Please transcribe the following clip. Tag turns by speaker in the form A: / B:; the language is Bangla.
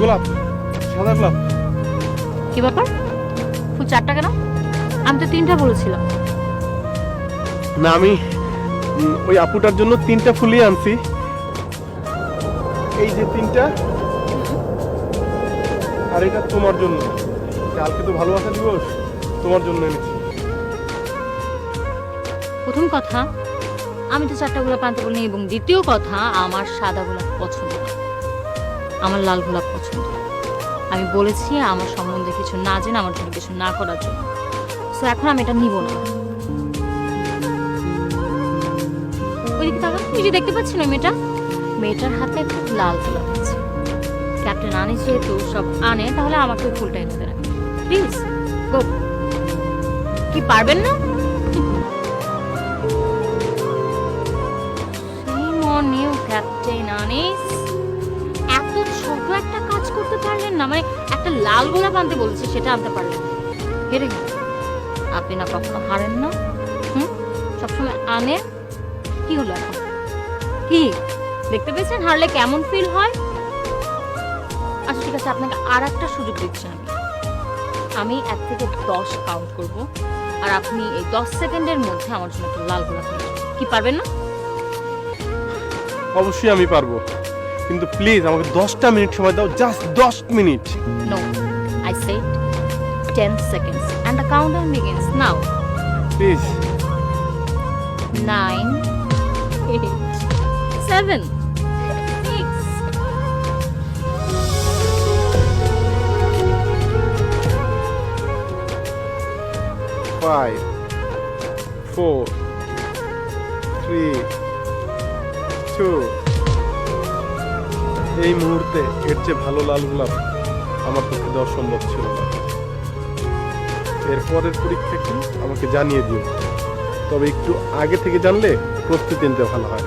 A: গোলাপ, সাদা গোলাপ।
B: কি ব্যাপার, ফুল 4টা কেন? আমি তো 3টা বলেছিলাম।
A: না, আমি ওই আপুটার জন্য 3টা ফুলই আনছি। এই যে 3টা, আর এটা তোমার জন্য। কালকে তো ভালোবাসা দিবস, তোমার জন্য এনেছি।
B: প্রথম কথা, আমি তো 4টা গোলাপ আনতে বলিনি, এবং দ্বিতীয় কথা, আমার সাদা গোলাপ পছন্দ না, আমার লাল গোলাপ পছন্দ। আমি বলেছি আমার সম্বন্ধে কিছু না জেনে আমার জন্য কিছু না করার জন্য। সো এখন আমি এটা নিব না। ওইদিকে তাকান, নিজে দেখতে পাচ্ছি না মেয়েটার হাতে একটা লাল গোলাপ আছে। ক্যাপ্টেন আনে যেহেতু সব আনে, তাহলে আমাকে ওই ফুলটা এনে দেন প্লিজ। গো, কি পারবেন না? নিউ ক্যাপ্টেন আনিস, এত ছোট একটা কাজ করতে পারলেন না? মানে একটা লাল গোলাপ আনতে বলেছে, সেটা আনতে পারলেন না। হেরে গেল। আপনি না কখনো হারেন না, সবসময় আনে। কি হলো এখন? কি দেখতে পেয়েছেন হারলে কেমন ফিল হয়? আচ্ছা ঠিক আছে, আপনাকে আর একটা সুযোগ দিচ্ছি। আমি 1 থেকে 10 কাউন্ট করব, আর আপনি এই 10 সেকেন্ডের মধ্যে আমার জন্য একটা লাল গোলাপ নিয়ে আসবেন। কি পারবেন না?
A: অবশ্যই আমি পারবো, কিন্তু প্লিজ আমাকে 10টা মিনিট সময় দাও, just 10 minute.
B: No, I said 10 seconds and the countdown begins now.
A: Please.
B: 9, 8, 7, 6.
A: 5, 4, 3, 2। এই মুহূর্তে এর চেয়ে ভালো লাল গোলাপ আমার পক্ষে দেওয়া সম্ভব ছিল না। এরপরের পরীক্ষা কি আমাকে জানিয়ে দিও, তবে একটু আগে থেকে জানলে প্রস্তুতি নিতে ভালো হয়।